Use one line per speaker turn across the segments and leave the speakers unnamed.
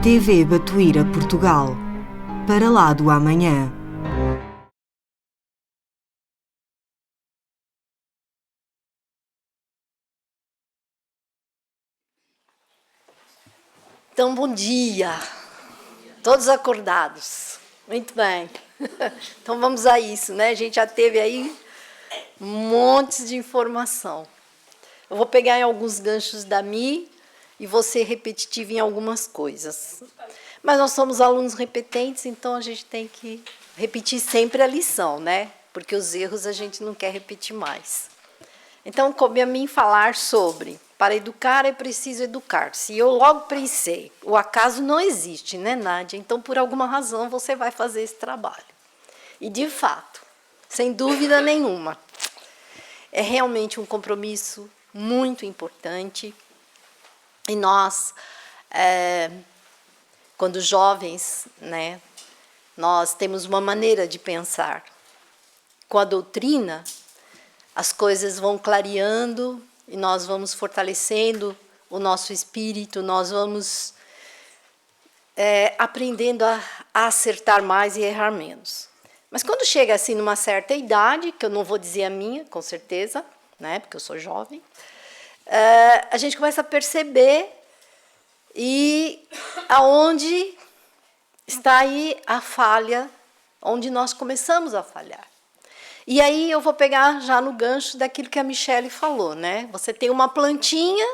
TV Batuíra Portugal, para lá do amanhã.
Então, bom dia, todos acordados, muito bem, então vamos a isso, né? A gente já teve aí montes de informação. Eu vou pegar em alguns ganchos da Mi e vou ser repetitiva em algumas coisas. Mas nós somos alunos repetentes, então a gente tem que repetir sempre a lição, né? Porque os erros a gente não quer repetir mais. Então, coube a mim falar sobre, para educar é preciso educar-se. E eu logo pensei, o acaso não existe, né, Nádia? Então, por alguma razão, você vai fazer esse trabalho. E, de fato, sem dúvida nenhuma, é realmente um compromisso muito importante. E nós, quando jovens, né, nós temos uma maneira de pensar. Com a doutrina, as coisas vão clareando e nós vamos fortalecendo o nosso espírito, nós vamos aprendendo a acertar mais e errar menos. Mas quando chega assim numa certa idade, que eu não vou dizer a minha, com certeza, né, porque eu sou jovem, a gente começa a perceber e aonde está aí a falha, onde nós começamos a falhar. E aí eu vou pegar já no gancho daquilo que a Michele falou, né? Você tem uma plantinha,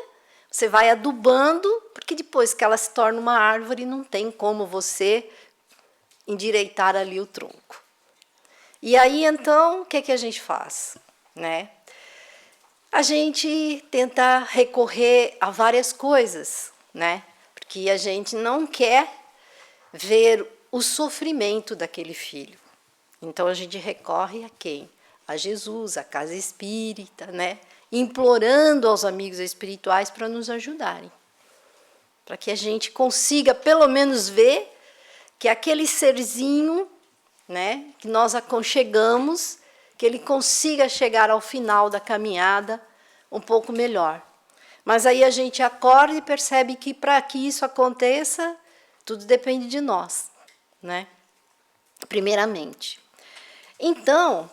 você vai adubando, porque depois que ela se torna uma árvore, não tem como você endireitar ali o tronco. E aí, então, o que é que a gente faz, né? A gente tenta recorrer a várias coisas, né? Porque a gente não quer ver o sofrimento daquele filho. Então, a gente recorre a quem? A Jesus, a casa espírita, né? Implorando aos amigos espirituais para nos ajudarem. Para que a gente consiga, pelo menos, ver que aquele serzinho, né, que nós aconchegamos, que ele consiga chegar ao final da caminhada um pouco melhor. Mas aí a gente acorda e percebe que, para que isso aconteça, tudo depende de nós, né? Primeiramente. Então,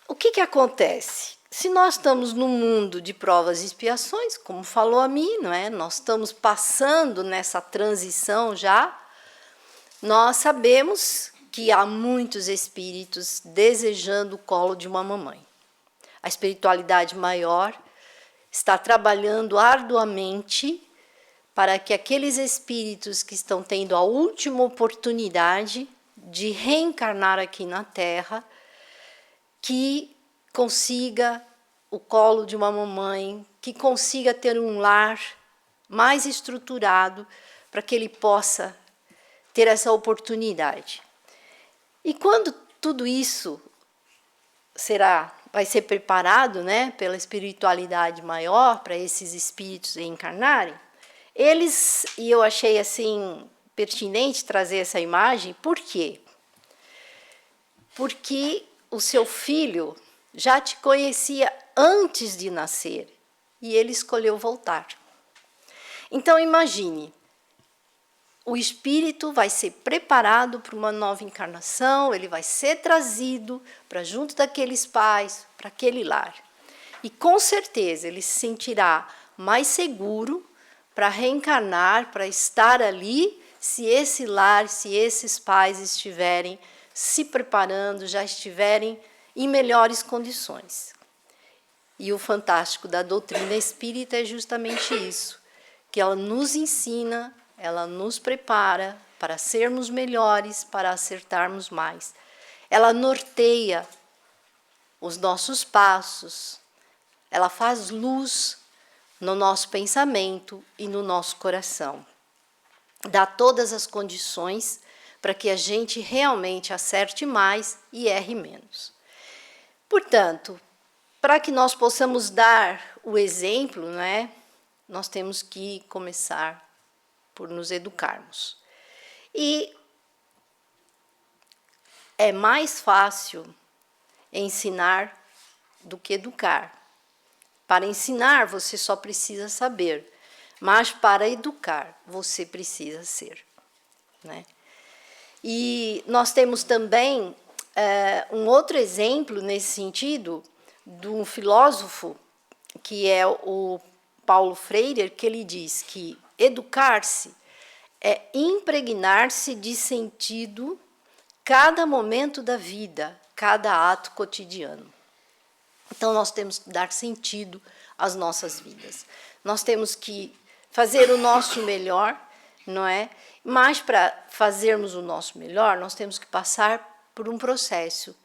o que acontece? Se nós estamos num mundo de provas e expiações, como falou a mim, não é? Nós estamos passando nessa transição já, nós sabemos que há muitos espíritos desejando o colo de uma mamãe. A espiritualidade maior está trabalhando arduamente para que aqueles espíritos que estão tendo a última oportunidade de reencarnar aqui na Terra, que consiga o colo de uma mamãe, que consiga ter um lar mais estruturado para que ele possa ter essa oportunidade. E quando tudo isso vai ser preparado, né, pela espiritualidade maior para esses espíritos reencarnarem, e eu achei assim pertinente trazer essa imagem, por quê? Porque o seu filho já te conhecia antes de nascer e ele escolheu voltar. Então, imagine, o espírito vai ser preparado para uma nova encarnação, ele vai ser trazido para junto daqueles pais, para aquele lar. E, com certeza, ele se sentirá mais seguro para reencarnar, para estar ali, se esse lar, se esses pais estiverem se preparando, já estiverem em melhores condições. E o fantástico da doutrina espírita é justamente isso, que ela nos ensina, ela nos prepara para sermos melhores, para acertarmos mais. Ela norteia os nossos passos, ela faz luz no nosso pensamento e no nosso coração. Dá todas as condições para que a gente realmente acerte mais e erre menos. Portanto, para que nós possamos dar o exemplo, né, nós temos que começar por nos educarmos. E é mais fácil ensinar do que educar. Para ensinar, você só precisa saber, mas para educar você precisa ser, né? E nós temos também um outro exemplo nesse sentido de um filósofo que é o Paulo Freire, que ele diz que educar-se é impregnar-se de sentido cada momento da vida, cada ato cotidiano. Então, nós temos que dar sentido às nossas vidas. Nós temos que fazer o nosso melhor, não é? Mas, para fazermos o nosso melhor, nós temos que passar por um processo.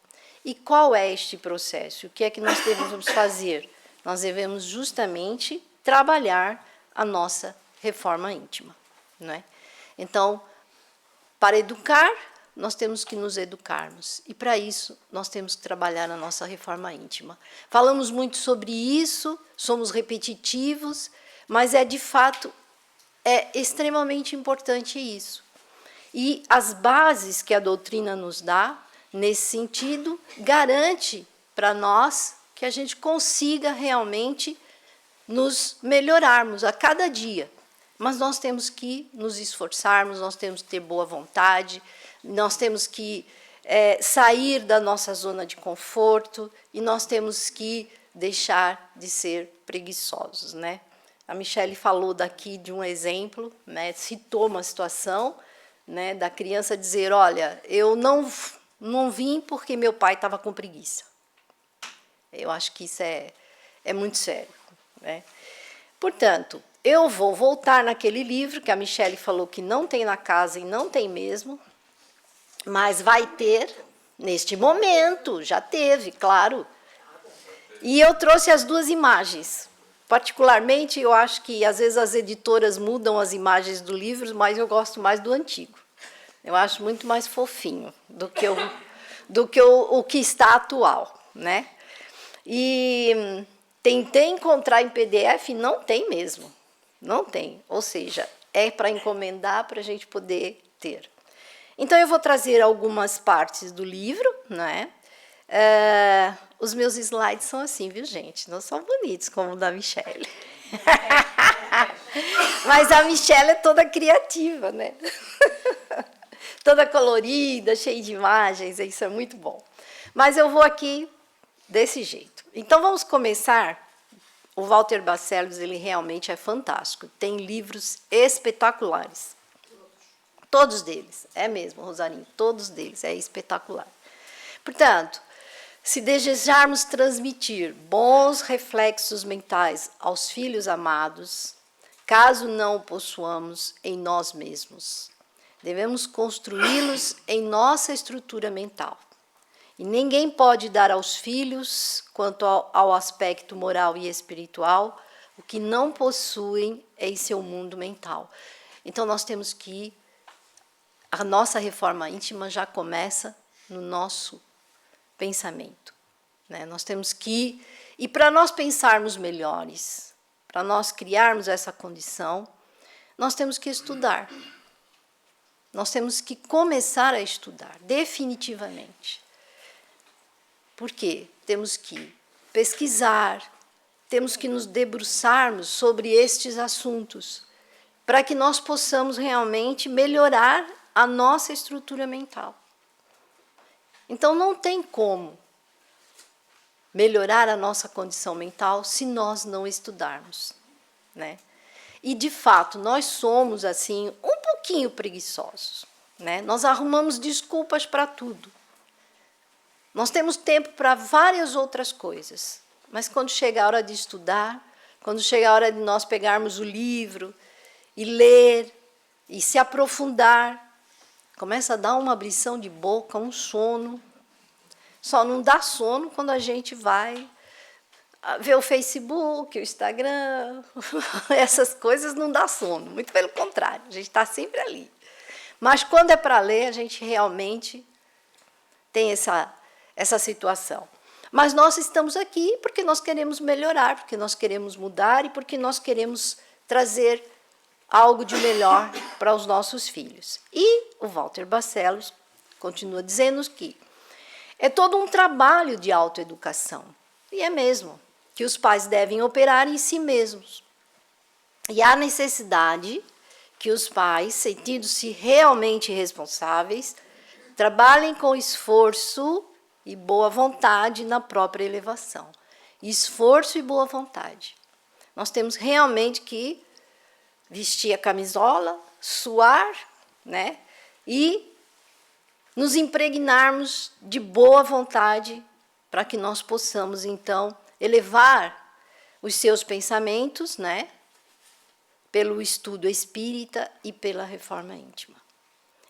E qual é este processo? O que é que nós devemos fazer? Nós devemos justamente trabalhar a nossa reforma íntima, não é? Então, para educar, nós temos que nos educarmos. E, para isso, nós temos que trabalhar na nossa reforma íntima. Falamos muito sobre isso, somos repetitivos, mas de fato, é extremamente importante isso. E as bases que a doutrina nos dá, nesse sentido, garante para nós que a gente consiga realmente nos melhorarmos a cada dia. Mas nós temos que nos esforçarmos, nós temos que ter boa vontade, nós temos que sair da nossa zona de conforto e nós temos que deixar de ser preguiçosos, né? A Michele falou daqui de um exemplo, né? Citou uma situação, né, da criança dizer, olha, eu não vim porque meu pai estava com preguiça. Eu acho que isso é muito sério, né? Portanto, eu vou voltar naquele livro que a Michele falou que não tem na casa e não tem mesmo, mas vai ter neste momento, já teve, claro. E eu trouxe as duas imagens. Particularmente, eu acho que às vezes as editoras mudam as imagens do livro, mas eu gosto mais do antigo. Eu acho muito mais fofinho do que o que está atual, né? E tentei encontrar em PDF, não tem mesmo. Não tem. Ou seja, é para encomendar para a gente poder ter. Então, eu vou trazer algumas partes do livro, né? Os meus slides são assim, viu, gente? Não são bonitos como o da Michele. Mas a Michele é toda criativa, né? Toda colorida, cheia de imagens, isso é muito bom. Mas eu vou aqui desse jeito. Então, vamos começar. O Walter Barcelos, ele realmente é fantástico. Tem livros espetaculares. Todos deles. É mesmo, Rosarinho, todos deles. É espetacular. Portanto, se desejarmos transmitir bons reflexos mentais aos filhos amados, caso não o possuamos em nós mesmos, devemos construí-los em nossa estrutura mental. E ninguém pode dar aos filhos, quanto ao aspecto moral e espiritual, o que não possuem em seu mundo mental. Então, nós temos que... A nossa reforma íntima já começa no nosso pensamento, né? Nós temos que... E para nós pensarmos melhores, para nós criarmos essa condição, nós temos que estudar. Nós temos que começar a estudar, definitivamente. Por quê? Temos que pesquisar, temos que nos debruçarmos sobre estes assuntos, para que nós possamos realmente melhorar a nossa estrutura mental. Então, não tem como melhorar a nossa condição mental se nós não estudarmos, né? E, de fato, nós somos, assim, um pouquinho preguiçosos, né? Nós arrumamos desculpas para tudo. Nós temos tempo para várias outras coisas, mas quando chega a hora de estudar, quando chega a hora de nós pegarmos o livro e ler e se aprofundar, começa a dar uma abrição de boca, um sono. Só não dá sono quando a gente vai ver o Facebook, o Instagram, essas coisas não dá sono, muito pelo contrário, a gente está sempre ali. Mas quando é para ler, a gente realmente tem essa situação. Mas nós estamos aqui porque nós queremos melhorar, porque nós queremos mudar e porque nós queremos trazer algo de melhor para os nossos filhos. E o Walter Barcelos continua dizendo que é todo um trabalho de autoeducação. E é mesmo, que os pais devem operar em si mesmos. E há necessidade que os pais, sentindo-se realmente responsáveis, trabalhem com esforço e boa vontade na própria elevação. Esforço e boa vontade. Nós temos realmente que vestir a camisola, suar, né? E nos impregnarmos de boa vontade para que nós possamos, então, elevar os seus pensamentos, né? Pelo estudo espírita e pela reforma íntima.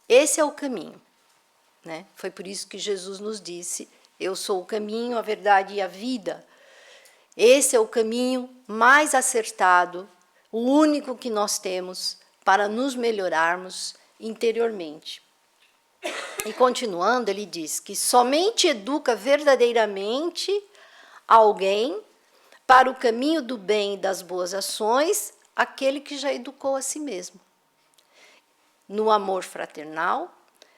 Esse é o caminho, né? Foi por isso que Jesus nos disse: eu sou o caminho, a verdade e a vida. Esse é o caminho mais acertado, o único que nós temos para nos melhorarmos interiormente. E continuando, ele diz que somente educa verdadeiramente alguém para o caminho do bem e das boas ações aquele que já educou a si mesmo. No amor fraternal,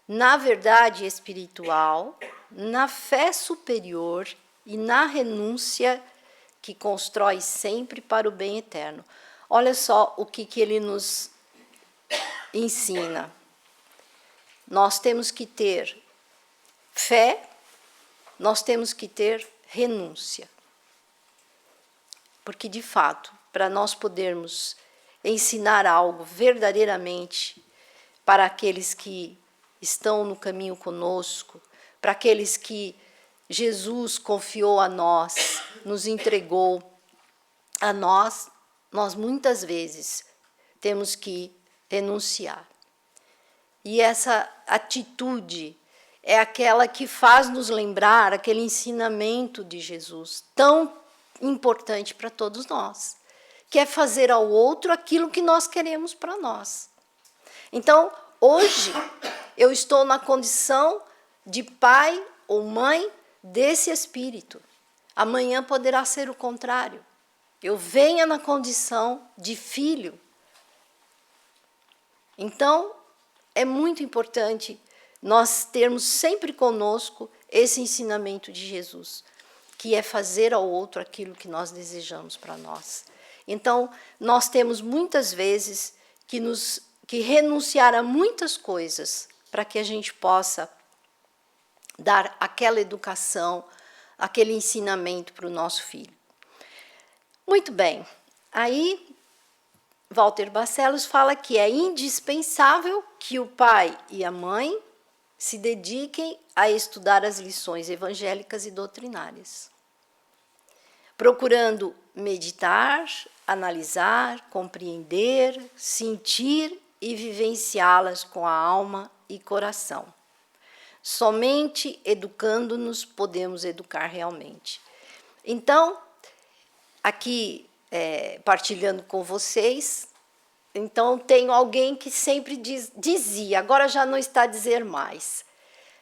na verdade espiritual, na fé superior e na renúncia que constrói sempre para o bem eterno. Olha só o que ele nos ensina. Nós temos que ter fé, nós temos que ter renúncia. Porque, de fato, para nós podermos ensinar algo verdadeiramente para aqueles que estão no caminho conosco, para aqueles que Jesus confiou a nós, nos entregou a nós, nós muitas vezes temos que renunciar. E essa atitude é aquela que faz nos lembrar aquele ensinamento de Jesus, tão importante para todos nós, que é fazer ao outro aquilo que nós queremos para nós. Então, hoje, eu estou na condição de pai ou mãe desse espírito. Amanhã poderá ser o contrário. Eu venha na condição de filho. Então, é muito importante nós termos sempre conosco esse ensinamento de Jesus, que é fazer ao outro aquilo que nós desejamos para nós. Então, nós temos muitas vezes que renunciar a muitas coisas para que a gente possa dar aquela educação, aquele ensinamento para o nosso filho. Muito bem. Aí, Walter Barcelos fala que é indispensável que o pai e a mãe se dediquem a estudar as lições evangélicas e doutrinárias, procurando meditar, analisar, compreender, sentir e vivenciá-las com a alma e coração. Somente educando-nos podemos educar realmente. Então, aqui, partilhando com vocês, então tenho alguém que sempre dizia, agora já não está a dizer mais,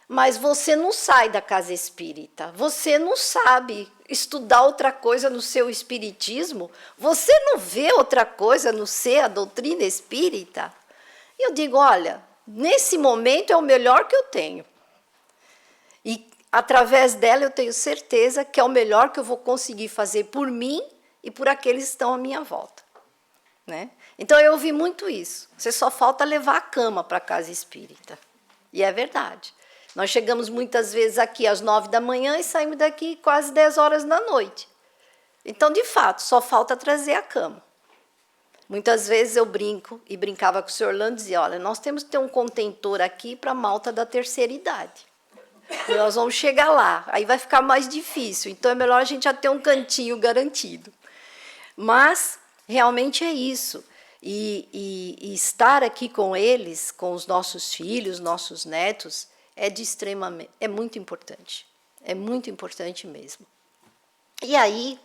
mas você não sai da casa espírita, você não sabe estudar outra coisa no seu espiritismo, você não vê outra coisa no ser a doutrina espírita? E eu digo, olha, nesse momento é o melhor que eu tenho. E através dela eu tenho certeza que é o melhor que eu vou conseguir fazer por mim e por aqueles que estão à minha volta, né? Então eu ouvi muito isso. Você só falta levar a cama para a casa espírita. E é verdade. Nós chegamos muitas vezes aqui às 9 da manhã e saímos daqui quase 10 horas da noite. Então, de fato, só falta trazer a cama. Muitas vezes eu brinco, e brincava com o senhor Orlando, e dizia, olha, nós temos que ter um contentor aqui para a malta da terceira idade. E nós vamos chegar lá, aí vai ficar mais difícil. Então, é melhor a gente já ter um cantinho garantido. Mas, realmente é isso. E estar aqui com eles, com os nossos filhos, nossos netos, é muito importante. É muito importante mesmo. E aí,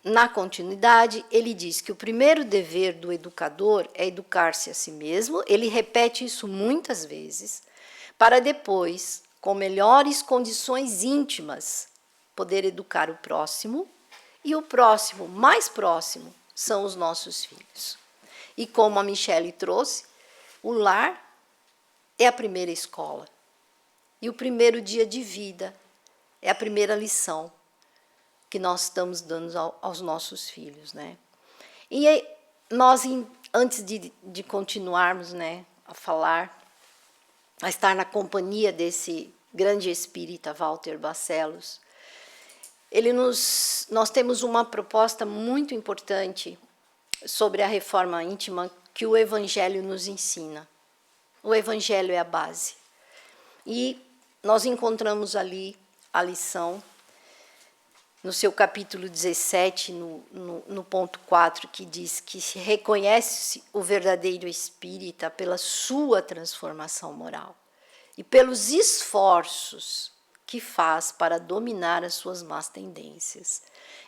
na continuidade, ele diz que o primeiro dever do educador é educar-se a si mesmo. Ele repete isso muitas vezes, para depois, com melhores condições íntimas, poder educar o próximo, e o próximo, mais próximo, são os nossos filhos. E como a Michele trouxe, o lar é a primeira escola. E o primeiro dia de vida é a primeira lição que nós estamos dando aos nossos filhos, né? E nós, antes de continuarmos, né, a falar, a estar na companhia desse grande espírita, Walter Barcelos, nós temos uma proposta muito importante sobre a reforma íntima que o Evangelho nos ensina. O Evangelho é a base. E nós encontramos ali a lição, no seu capítulo 17, no ponto 4, que diz que se reconhece o verdadeiro espírita pela sua transformação moral e pelos esforços que faz para dominar as suas más tendências.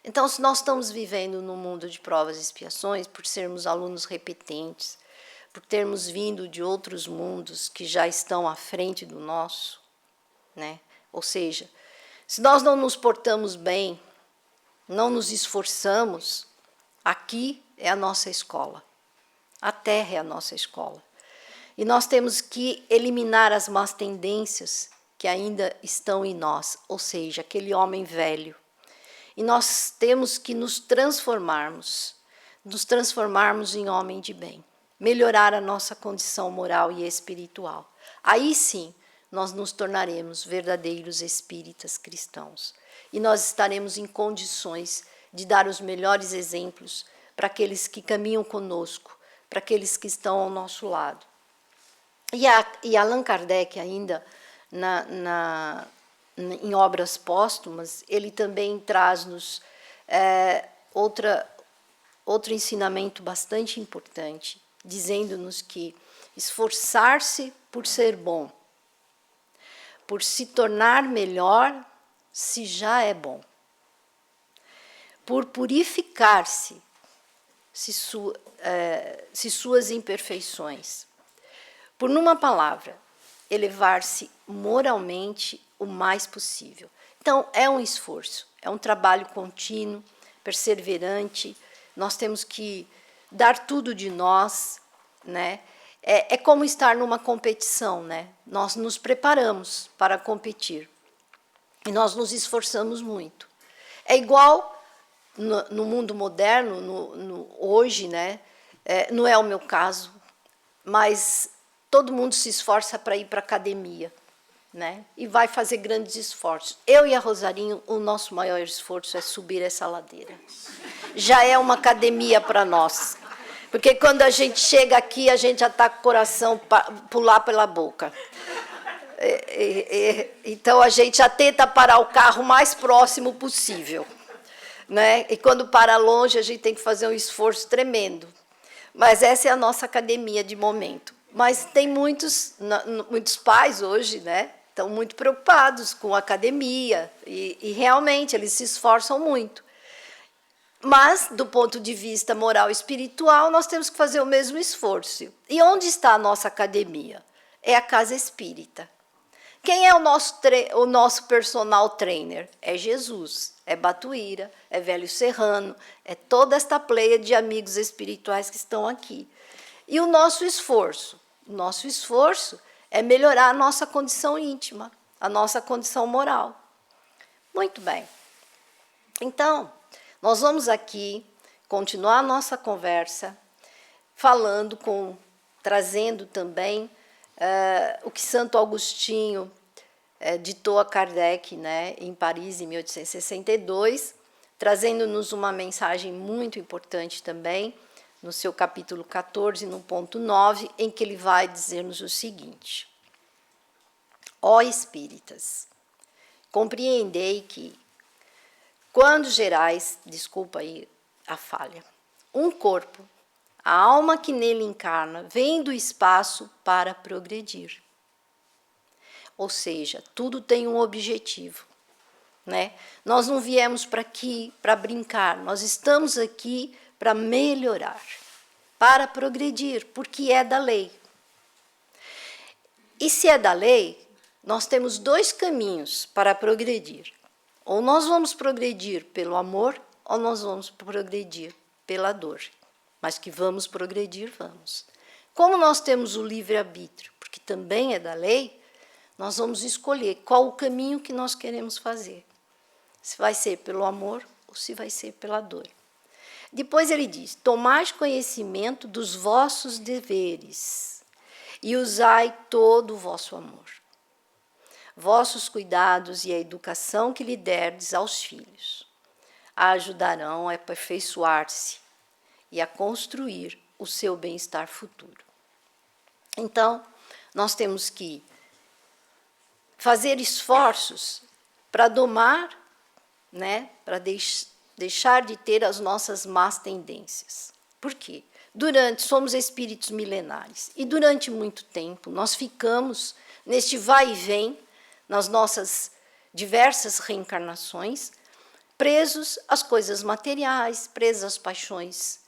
Então, se nós estamos vivendo num mundo de provas e expiações, por sermos alunos repetentes, por termos vindo de outros mundos que já estão à frente do nosso, né? Ou seja, se nós não nos portamos bem, não nos esforçamos, aqui é a nossa escola. A Terra é a nossa escola. E nós temos que eliminar as más tendências que ainda estão em nós, ou seja, aquele homem velho. E nós temos que nos transformarmos em homem de bem, melhorar a nossa condição moral e espiritual. Aí sim, nós nos tornaremos verdadeiros espíritas cristãos. E nós estaremos em condições de dar os melhores exemplos para aqueles que caminham conosco, para aqueles que estão ao nosso lado. E Allan Kardec, ainda em obras póstumas, ele também traz-nos outro ensinamento bastante importante, dizendo-nos que esforçar-se por ser bom, por se tornar melhor, se já é bom, por purificar-se, se suas imperfeições, por, numa palavra, elevar-se moralmente o mais possível. Então, é um esforço, é um trabalho contínuo, perseverante, nós temos que dar tudo de nós, né? É como estar numa competição, né? Nós nos preparamos para competir e nós nos esforçamos muito. É igual no mundo moderno, hoje, né? Não é o meu caso, mas todo mundo se esforça para ir para a academia, né? E vai fazer grandes esforços. Eu e a Rosarinho, o nosso maior esforço é subir essa ladeira. Já é uma academia para nós. Porque quando a gente chega aqui, a gente já está com o coração pular pela boca. Então, a gente já tenta parar o carro o mais próximo possível, né? E quando para longe, a gente tem que fazer um esforço tremendo. Mas essa é a nossa academia de momento. Mas tem muitos pais hoje, né? Estão muito preocupados com a academia. E realmente, eles se esforçam muito. Mas, do ponto de vista moral e espiritual, nós temos que fazer o mesmo esforço. E onde está a nossa academia? É a casa espírita. Quem é o nosso personal trainer? É Jesus, é Batuíra, é Velho Serrano, é toda esta pleia de amigos espirituais que estão aqui. E o nosso esforço? O nosso esforço é melhorar a nossa condição íntima, a nossa condição moral. Muito bem. Então, nós vamos aqui continuar a nossa conversa, trazendo também o que Santo Agostinho ditou a Kardec, né, em Paris, em 1862, trazendo-nos uma mensagem muito importante também, no seu capítulo 14, no ponto 9, em que ele vai dizer-nos o seguinte: ó espíritas, compreendei que, quando gerais, desculpa aí a falha, um corpo, a alma que nele encarna, vem do espaço para progredir. Ou seja, tudo tem um objetivo, né? Nós não viemos para aqui para brincar, nós estamos aqui para melhorar, para progredir, porque é da lei. E se é da lei, nós temos dois caminhos para progredir. Ou nós vamos progredir pelo amor, ou nós vamos progredir pela dor. Mas que vamos progredir, vamos. Como nós temos o livre-arbítrio, porque também é da lei, nós vamos escolher qual o caminho que nós queremos fazer. Se vai ser pelo amor ou se vai ser pela dor. Depois ele diz: tomai conhecimento dos vossos deveres e usai todo o vosso amor, vossos cuidados e a educação que lhe derdes aos filhos a ajudarão a aperfeiçoar-se e a construir o seu bem-estar futuro. Então, nós temos que fazer esforços para domar, né, para deixar de ter as nossas más tendências. Por quê? Somos espíritos milenares e durante muito tempo nós ficamos neste vai e vem, nas nossas diversas reencarnações, presos às coisas materiais, presos às paixões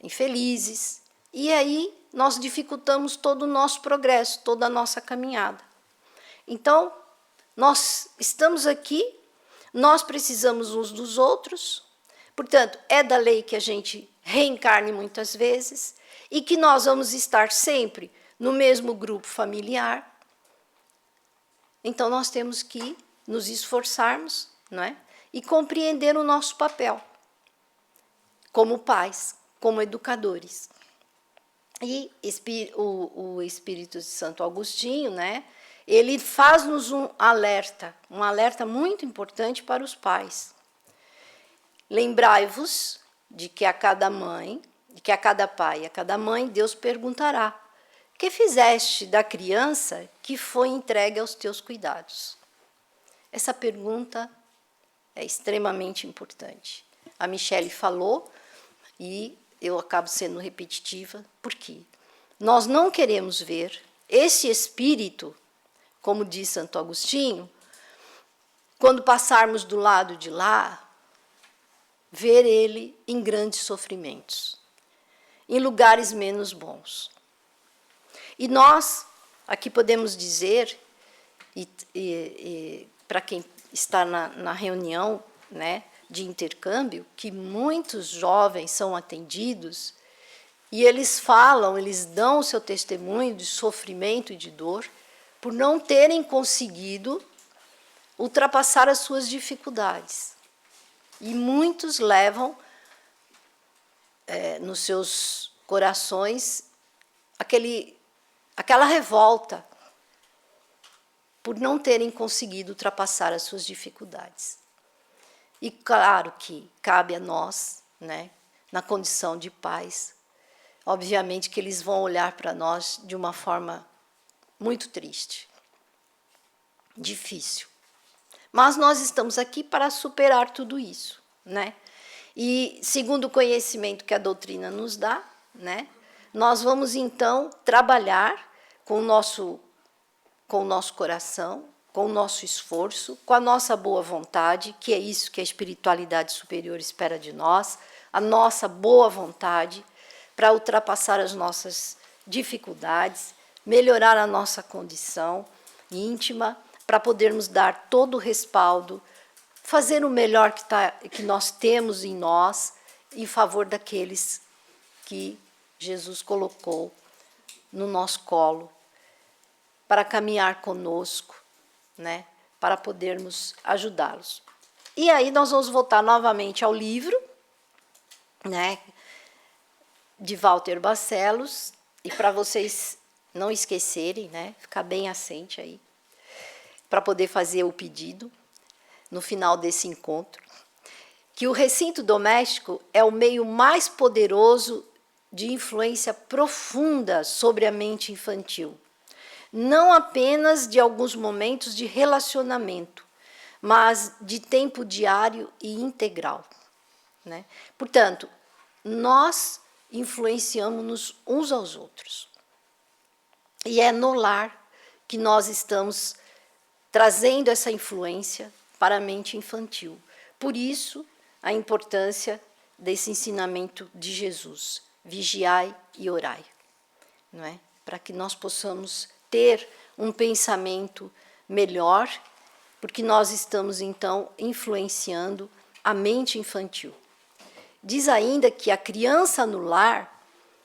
infelizes, e aí nós dificultamos todo o nosso progresso, toda a nossa caminhada. Então, nós estamos aqui, nós precisamos uns dos outros, portanto, é da lei que a gente reencarne muitas vezes e que nós vamos estar sempre no mesmo grupo familiar. Então, nós temos que nos esforçarmos, não é? E compreender o nosso papel como pais, como educadores. E o Espírito de Santo Agostinho, né, ele faz-nos um alerta muito importante para os pais. Lembrai-vos de que a cada mãe, de que a cada pai e a cada mãe, Deus perguntará: que fizeste da criança que foi entregue aos teus cuidados? Essa pergunta é extremamente importante. A Michele falou, e eu acabo sendo repetitiva, porque nós não queremos ver esse espírito, como diz Santo Agostinho, quando passarmos do lado de lá, ver ele em grandes sofrimentos, em lugares menos bons. E nós aqui podemos dizer, para quem está na reunião, né, de intercâmbio, que muitos jovens são atendidos e eles falam, eles dão o seu testemunho de sofrimento e de dor por não terem conseguido ultrapassar as suas dificuldades. E muitos levam nos seus corações aquela revolta por não terem conseguido ultrapassar as suas dificuldades. E claro que cabe a nós, né, na condição de pais, obviamente que eles vão olhar para nós de uma forma muito triste, difícil. Mas nós estamos aqui para superar tudo isso, né? E segundo o conhecimento que a doutrina nos dá, né, nós vamos então trabalhar com o nosso coração, com o nosso esforço, com a nossa boa vontade, que é isso que a espiritualidade superior espera de nós, a nossa boa vontade para ultrapassar as nossas dificuldades, melhorar a nossa condição íntima, para podermos dar todo o respaldo, fazer o melhor que nós temos em nós, em favor daqueles que Jesus colocou no nosso colo, para caminhar conosco, né, para podermos ajudá-los. E aí nós vamos voltar novamente ao livro, né, de Walter Barcelos, e para vocês não esquecerem, né, ficar bem assente aí, para poder fazer o pedido no final desse encontro, que o recinto doméstico é o meio mais poderoso de influência profunda sobre a mente infantil, não apenas de alguns momentos de relacionamento, mas de tempo diário e integral, né? Portanto, nós influenciamos-nos uns aos outros. E é no lar que nós estamos trazendo essa influência para a mente infantil. Por isso, a importância desse ensinamento de Jesus: vigiai e orai, não é? Para que nós possamos ter um pensamento melhor, porque nós estamos, então, influenciando a mente infantil. Diz ainda que a criança no lar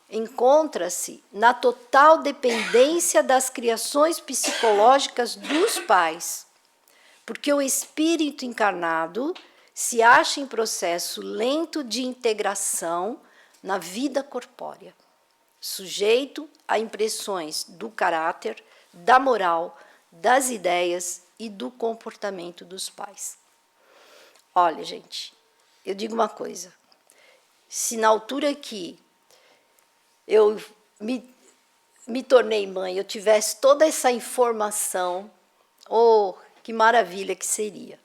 encontra-se na total dependência das criações psicológicas dos pais, porque o espírito encarnado se acha em processo lento de integração na vida corpórea, sujeito a impressões do caráter, da moral, das ideias e do comportamento dos pais. Olha, gente, eu digo uma coisa. Se na altura que eu me tornei mãe, eu tivesse toda essa informação, oh, que maravilha que seria.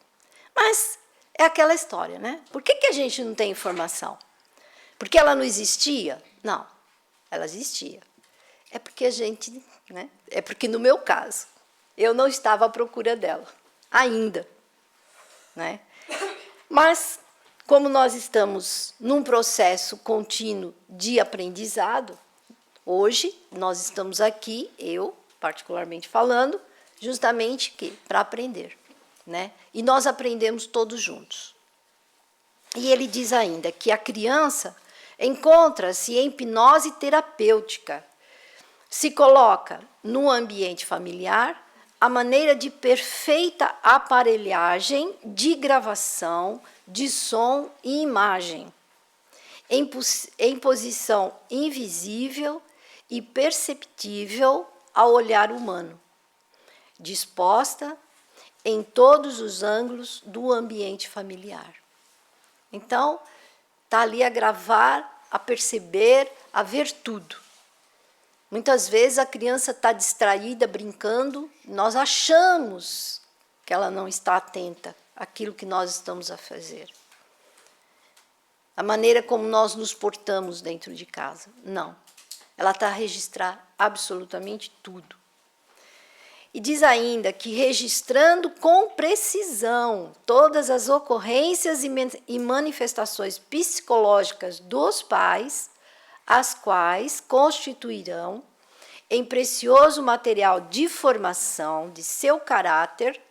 Mas é aquela história, né? Por que a gente não tem informação? Porque ela não existia? Não, ela existia. É porque a gente, né? É porque no meu caso, eu não estava à procura dela, ainda, né? Mas, como nós estamos num processo contínuo de aprendizado, hoje nós estamos aqui, eu particularmente falando, justamente para aprender, né? E nós aprendemos todos juntos. E ele diz ainda que a criança encontra-se em hipnose terapêutica, se coloca no ambiente familiar a maneira de perfeita aparelhagem de gravação de som e imagem, em posição invisível e perceptível ao olhar humano, disposta em todos os ângulos do ambiente familiar. Então, está ali a gravar, a perceber, a ver tudo. Muitas vezes a criança está distraída, brincando, nós achamos que ela não está atenta àquilo que nós estamos a fazer. A maneira como nós nos portamos dentro de casa. Não. Ela está a registrar absolutamente tudo. E diz ainda que registrando com precisão todas as ocorrências e manifestações psicológicas dos pais, as quais constituirão em precioso material de formação de seu caráter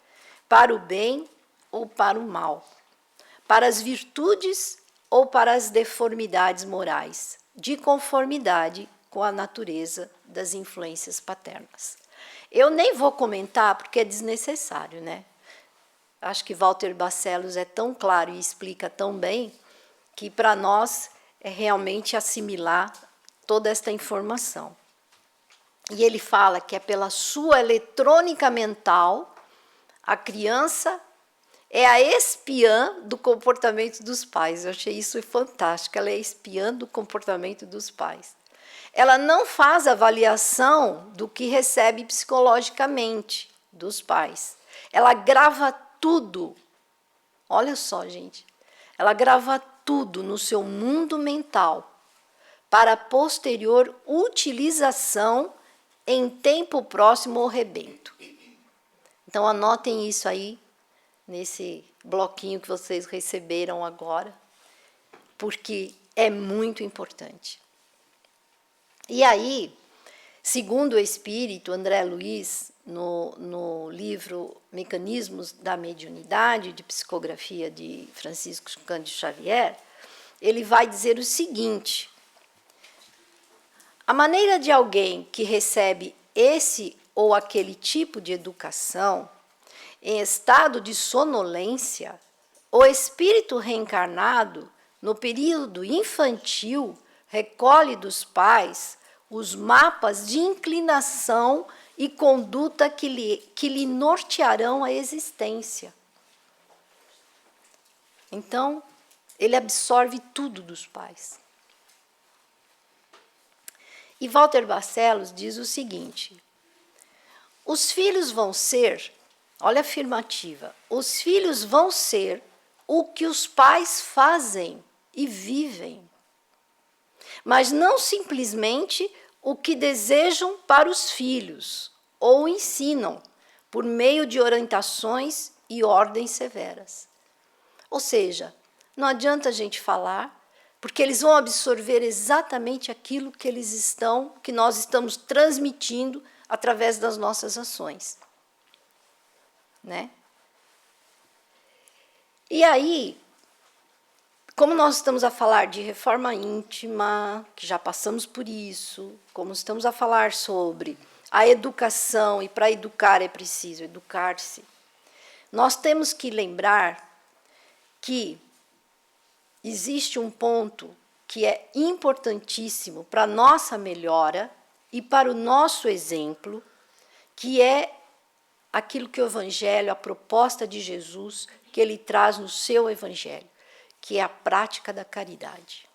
para o bem ou para o mal, para as virtudes ou para as deformidades morais, de conformidade com a natureza das influências paternas. Eu nem vou comentar porque é desnecessário, né? Acho que Walter Barcelos é tão claro e explica tão bem que para nós é realmente assimilar toda esta informação. E ele fala que é pela sua eletrônica mental, a criança é a espiã do comportamento dos pais. Eu achei isso fantástico, ela é espiã do comportamento dos pais. Ela não faz avaliação do que recebe psicologicamente dos pais. Ela grava tudo. Olha só, gente. Ela grava tudo no seu mundo mental para posterior utilização em tempo próximo ao rebento. Então, anotem isso aí, nesse bloquinho que vocês receberam agora, porque é muito importante. E aí, segundo o espírito André Luiz, no livro Mecanismos da Mediunidade, de psicografia de Francisco Cândido Xavier, ele vai dizer o seguinte: a maneira de alguém que recebe esse ou aquele tipo de educação, em estado de sonolência, o espírito reencarnado, no período infantil, recolhe dos pais os mapas de inclinação e conduta que lhe nortearão a existência. Então, ele absorve tudo dos pais. E Walter Barcelos diz o seguinte: os filhos vão ser, olha a afirmativa, os filhos vão ser o que os pais fazem e vivem, mas não simplesmente o que desejam para os filhos ou ensinam por meio de orientações e ordens severas. Ou seja, não adianta a gente falar, porque eles vão absorver exatamente aquilo que nós estamos transmitindo através das nossas ações, né? E aí, como nós estamos a falar de reforma íntima, que já passamos por isso, como estamos a falar sobre a educação, e para educar é preciso educar-se, nós temos que lembrar que existe um ponto que é importantíssimo para a nossa melhora e para o nosso exemplo, que é aquilo que o Evangelho, a proposta de Jesus, que ele traz no seu Evangelho, que é a prática da caridade.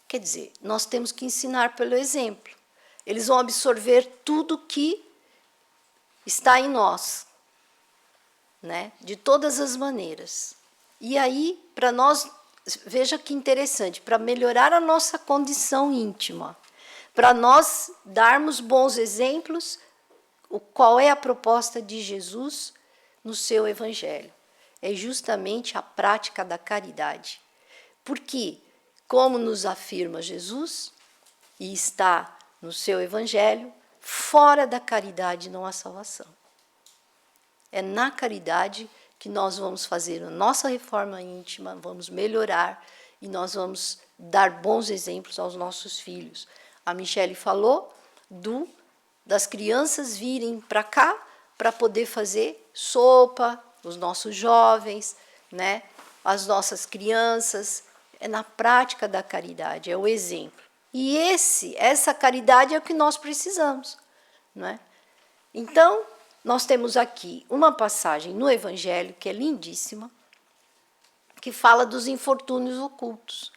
Quer dizer, nós temos que ensinar pelo exemplo. Eles vão absorver tudo que está em nós, né? De todas as maneiras. E aí, para nós, veja que interessante, para melhorar a nossa condição íntima, para nós darmos bons exemplos, qual é a proposta de Jesus no seu Evangelho? É justamente a prática da caridade. Porque, como nos afirma Jesus, e está no seu Evangelho, fora da caridade não há salvação. É na caridade que nós vamos fazer a nossa reforma íntima, vamos melhorar e nós vamos dar bons exemplos aos nossos filhos. A Michele falou das crianças virem para cá para poder fazer sopa, os nossos jovens, né? As nossas crianças. É na prática da caridade, é o exemplo. E essa caridade é o que nós precisamos, não é? Então, nós temos aqui uma passagem no Evangelho que é lindíssima, que fala dos infortúnios ocultos.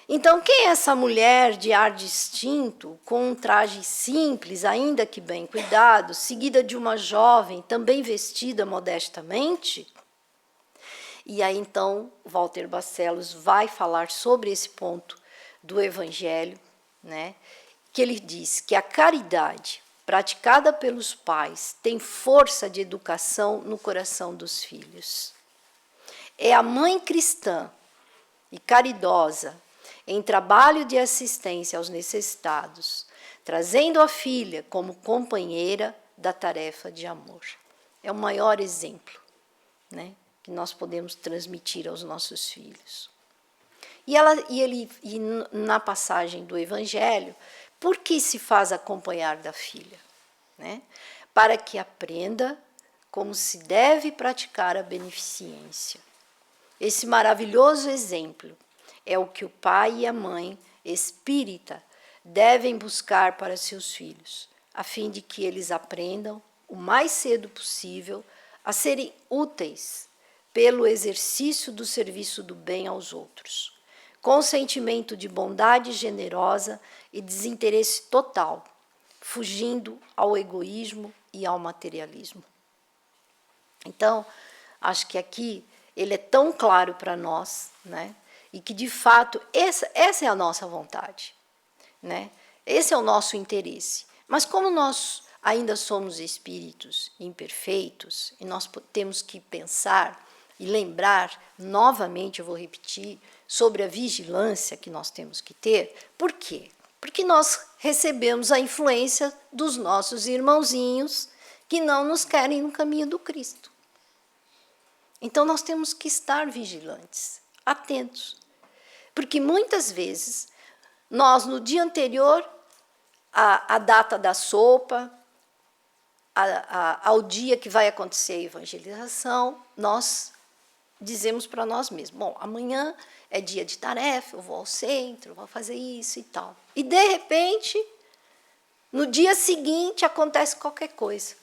Então, quem é essa mulher de ar distinto, com um traje simples, ainda que bem cuidado, seguida de uma jovem, também vestida modestamente? E aí, então, Walter Barcelos vai falar sobre esse ponto do Evangelho, né? Que ele diz que a caridade praticada pelos pais tem força de educação no coração dos filhos. É a mãe cristã e caridosa em trabalho de assistência aos necessitados, trazendo a filha como companheira da tarefa de amor. É o maior exemplo, né, que nós podemos transmitir aos nossos filhos. E na passagem do Evangelho, por que se faz acompanhar da filha? Né? Para que aprenda como se deve praticar a beneficência. Esse maravilhoso exemplo é o que o pai e a mãe espírita devem buscar para seus filhos, a fim de que eles aprendam o mais cedo possível a serem úteis pelo exercício do serviço do bem aos outros, com sentimento de bondade generosa e desinteresse total, fugindo ao egoísmo e ao materialismo. Então, acho que aqui ele é tão claro para nós, né? E que, de fato, essa é a nossa vontade, né? Esse é o nosso interesse. Mas como nós ainda somos espíritos imperfeitos, e nós temos que pensar e lembrar, novamente eu vou repetir, sobre a vigilância que nós temos que ter. Por quê? Porque nós recebemos a influência dos nossos irmãozinhos que não nos querem no caminho do Cristo. Então, nós temos que estar vigilantes, atentos. Porque, muitas vezes, nós, no dia anterior, à data da sopa, ao dia que vai acontecer a evangelização, nós dizemos para nós mesmos, bom, amanhã é dia de tarefa, eu vou ao centro, vou fazer isso e tal. E, de repente, no dia seguinte, acontece qualquer coisa.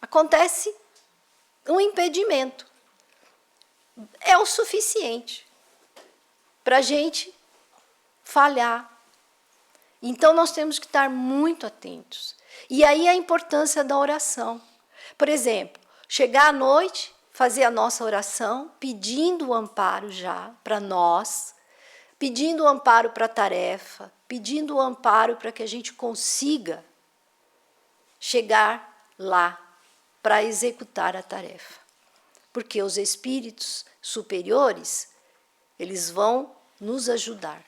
Acontece um impedimento. É o suficiente para a gente falhar. Então, nós temos que estar muito atentos. E aí a importância da oração. Por exemplo, chegar à noite, fazer a nossa oração, pedindo o amparo já para nós, pedindo o amparo para a tarefa, pedindo o amparo para que a gente consiga chegar lá para executar a tarefa. Porque os espíritos superiores, eles vão nos ajudar.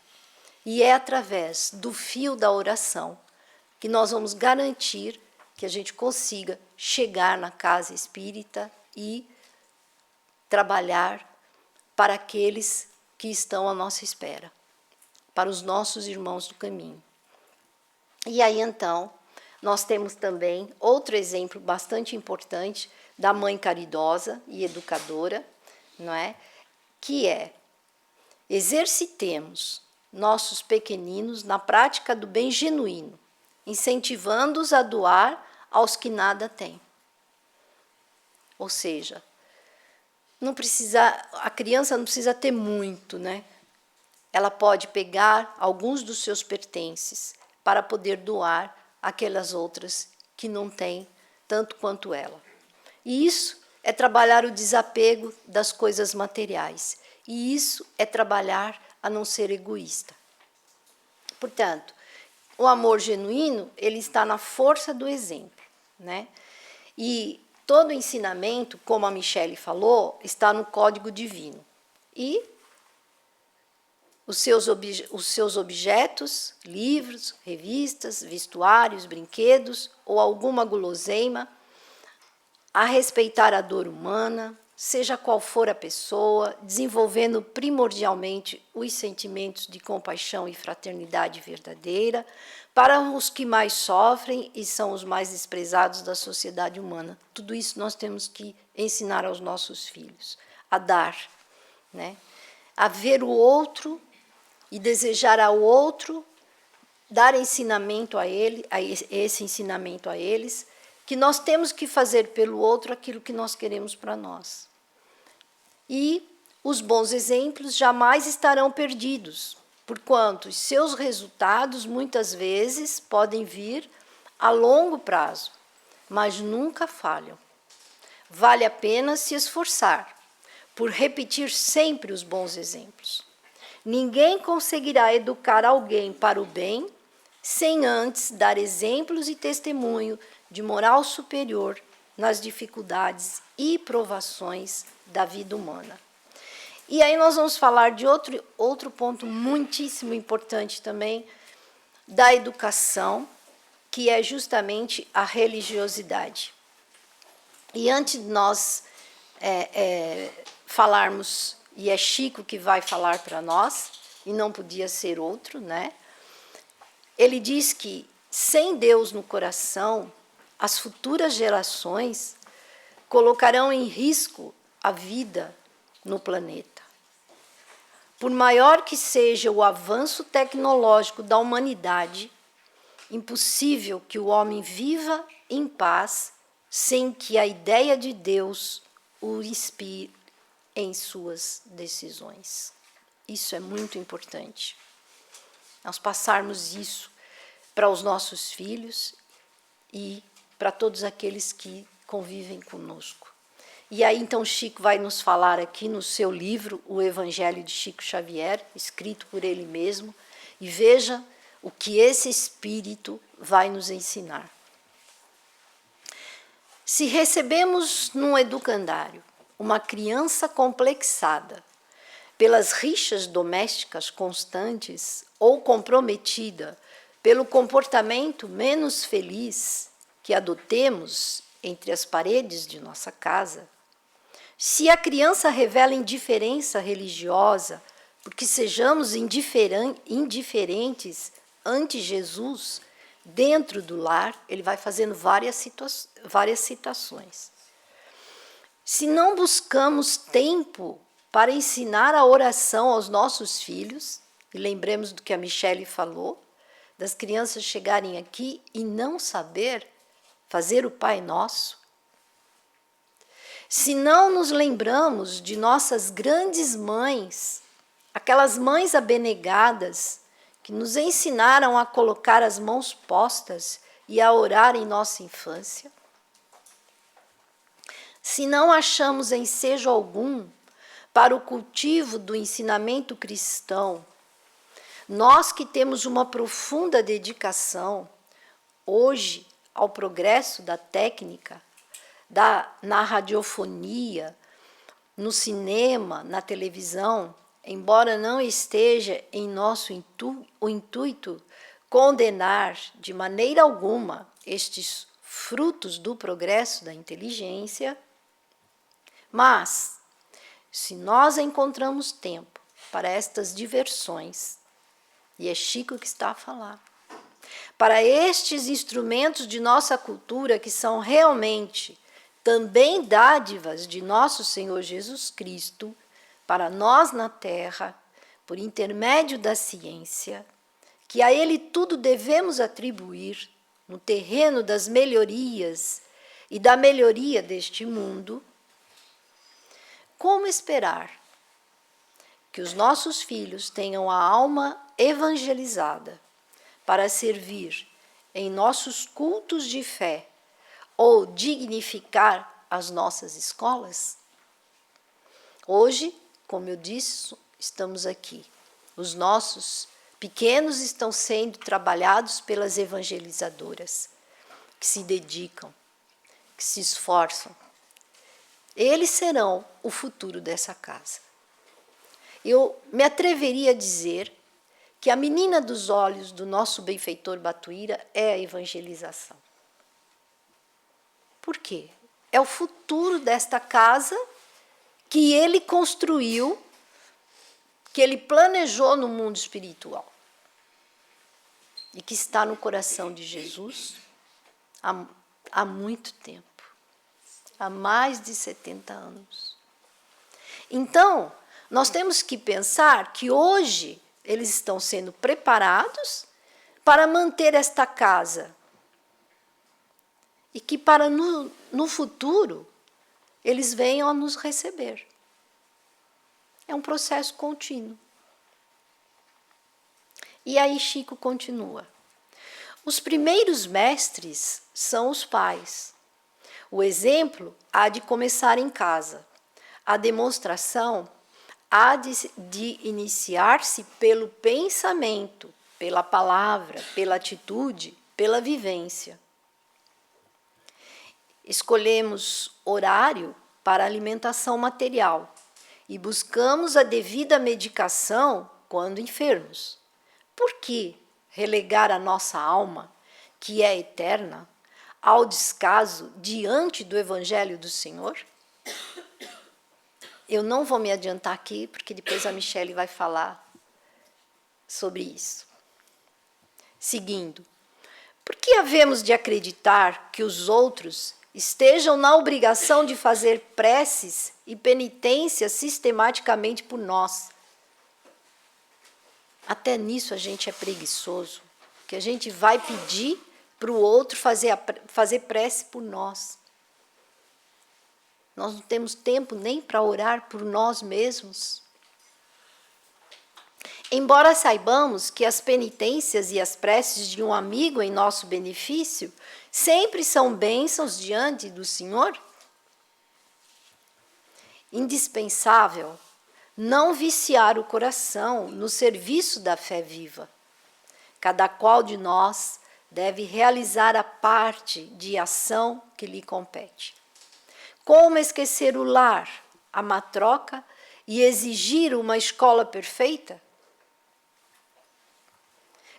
E é através do fio da oração que nós vamos garantir que a gente consiga chegar na casa espírita e trabalhar para aqueles que estão à nossa espera, para os nossos irmãos do caminho. E aí, então, nós temos também outro exemplo bastante importante da mãe caridosa e educadora, não é? Que é: exercitemos nossos pequeninos na prática do bem genuíno, incentivando-os a doar aos que nada têm. Ou seja, a criança não precisa ter muito, né? Ela pode pegar alguns dos seus pertences para poder doar àquelas outras que não têm tanto quanto ela. E isso é trabalhar o desapego das coisas materiais. E isso é trabalhar a não ser egoísta. Portanto, o amor genuíno, ele está na força do exemplo, né? E todo o ensinamento, como a Michele falou, está no código divino. E os seus objetos, livros, revistas, vestuários, brinquedos ou alguma guloseima, a respeitar a dor humana, seja qual for a pessoa, desenvolvendo primordialmente os sentimentos de compaixão e fraternidade verdadeira para os que mais sofrem e são os mais desprezados da sociedade humana. Tudo isso nós temos que ensinar aos nossos filhos, a dar, né? A ver o outro e desejar ao outro, dar ensinamento a ele, esse ensinamento a eles, que nós temos que fazer pelo outro aquilo que nós queremos para nós. E os bons exemplos jamais estarão perdidos, porquanto os seus resultados muitas vezes podem vir a longo prazo, mas nunca falham. Vale a pena se esforçar por repetir sempre os bons exemplos. Ninguém conseguirá educar alguém para o bem sem antes dar exemplos e testemunho de moral superior nas dificuldades e provações da vida humana. E aí nós vamos falar de outro ponto muitíssimo importante também, da educação, que é justamente a religiosidade. E antes de nós falarmos, e é Chico que vai falar para nós, e não podia ser outro, né? Ele diz que, sem Deus no coração, as futuras gerações colocarão em risco a vida no planeta. Por maior que seja o avanço tecnológico da humanidade, impossível que o homem viva em paz sem que a ideia de Deus o inspire em suas decisões. Isso é muito importante. Nós passarmos isso para os nossos filhos e para todos aqueles que convivem conosco. E aí, então, Chico vai nos falar aqui no seu livro, O Evangelho de Chico Xavier, escrito por ele mesmo, e veja o que esse Espírito vai nos ensinar. Se recebemos num educandário uma criança complexada pelas rixas domésticas constantes ou comprometida pelo comportamento menos feliz que adotemos entre as paredes de nossa casa, se a criança revela indiferença religiosa porque sejamos indiferentes ante Jesus dentro do lar, ele vai fazendo várias citações. Se não buscamos tempo para ensinar a oração aos nossos filhos, e lembremos do que a Michele falou, das crianças chegarem aqui e não saber fazer o Pai Nosso, se não nos lembramos de nossas grandes mães, aquelas mães abnegadas que nos ensinaram a colocar as mãos postas e a orar em nossa infância, se não achamos ensejo algum para o cultivo do ensinamento cristão, nós que temos uma profunda dedicação hoje ao progresso da técnica, na radiofonia, no cinema, na televisão, embora não esteja em nosso intuito condenar de maneira alguma estes frutos do progresso da inteligência, mas, se nós encontramos tempo para estas diversões, e é Chico que está a falar, para estes instrumentos de nossa cultura, que são realmente também dádivas de nosso Senhor Jesus Cristo, para nós na Terra, por intermédio da ciência, que a Ele tudo devemos atribuir no terreno das melhorias e da melhoria deste mundo, como esperar que os nossos filhos tenham a alma evangelizada para servir em nossos cultos de fé ou dignificar as nossas escolas? Hoje, como eu disse, estamos aqui. Os nossos pequenos estão sendo trabalhados pelas evangelizadoras, que se dedicam, que se esforçam. Eles serão o futuro dessa casa. Eu me atreveria a dizer que a menina dos olhos do nosso benfeitor Batuíra é a evangelização. Por quê? É o futuro desta casa que ele construiu, que ele planejou no mundo espiritual e que está no coração de Jesus há muito tempo, há mais de 70 anos. Então, nós temos que pensar que hoje eles estão sendo preparados para manter esta casa e que para no futuro eles venham a nos receber. É um processo contínuo. E aí Chico continua. Os primeiros mestres são os pais. O exemplo há de começar em casa. A demonstração há de iniciar-se pelo pensamento, pela palavra, pela atitude, pela vivência. Escolhemos horário para alimentação material e buscamos a devida medicação quando enfermos. Por que relegar a nossa alma, que é eterna, ao descaso diante do Evangelho do Senhor? Eu não vou me adiantar aqui, porque depois a Michele vai falar sobre isso. Seguindo, por que havemos de acreditar que os outros estejam na obrigação de fazer preces e penitências sistematicamente por nós? Até nisso a gente é preguiçoso, que a gente vai pedir para o outro fazer prece por nós. Nós não temos tempo nem para orar por nós mesmos. Embora saibamos que as penitências e as preces de um amigo em nosso benefício sempre são bênçãos diante do Senhor, indispensável não viciar o coração no serviço da fé viva. Cada qual de nós deve realizar a parte de ação que lhe compete. Como esquecer o lar, a matroca e exigir uma escola perfeita?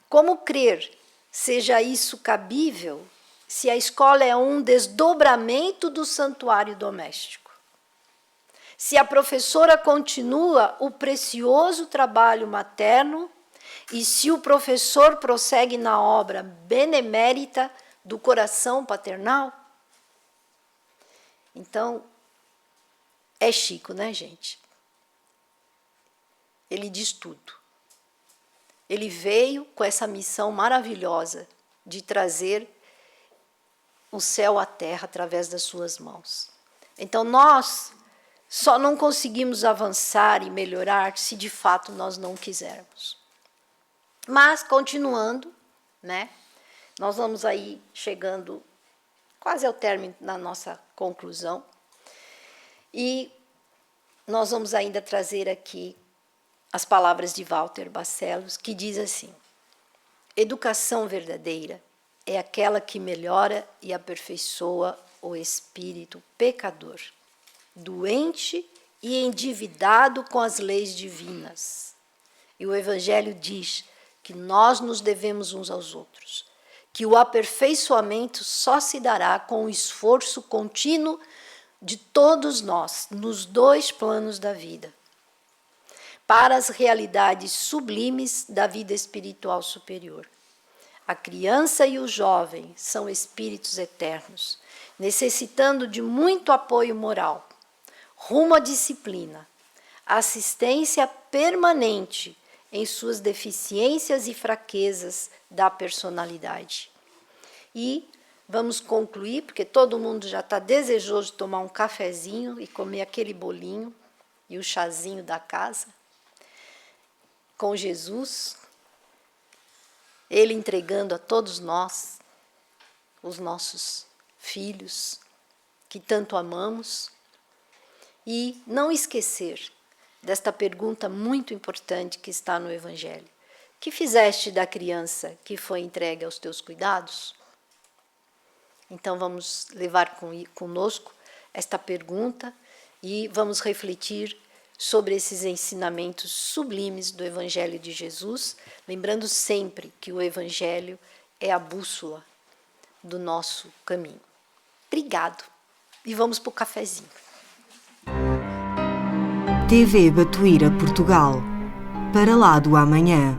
Como crer seja isso cabível se a escola é um desdobramento do santuário doméstico? Se a professora continua o precioso trabalho materno e se o professor prossegue na obra benemérita do coração paternal? Então, é Chico, né, gente? Ele diz tudo. Ele veio com essa missão maravilhosa de trazer o céu à terra através das suas mãos. Então, nós só não conseguimos avançar e melhorar se de fato nós não quisermos. Mas, continuando, né, nós vamos aí chegando quase ao término da nossa conclusão. E nós vamos ainda trazer aqui as palavras de Walter Barcelos, que diz assim: educação verdadeira é aquela que melhora e aperfeiçoa o espírito pecador, doente e endividado com as leis divinas. E o Evangelho diz que nós nos devemos uns aos outros, que o aperfeiçoamento só se dará com o esforço contínuo de todos nós, nos dois planos da vida, para as realidades sublimes da vida espiritual superior. A criança e o jovem são espíritos eternos, necessitando de muito apoio moral, rumo à disciplina, assistência permanente em suas deficiências e fraquezas da personalidade. E vamos concluir, porque todo mundo já está desejoso de tomar um cafezinho e comer aquele bolinho e o chazinho da casa, com Jesus, Ele entregando a todos nós, os nossos filhos, que tanto amamos, e não esquecer desta pergunta muito importante que está no Evangelho. Que fizeste da criança que foi entregue aos teus cuidados? Então vamos levar conosco esta pergunta e vamos refletir sobre esses ensinamentos sublimes do Evangelho de Jesus, lembrando sempre que o Evangelho é a bússola do nosso caminho. Obrigado e vamos para o cafezinho.
TV Batuíra Portugal. Para lá do amanhã.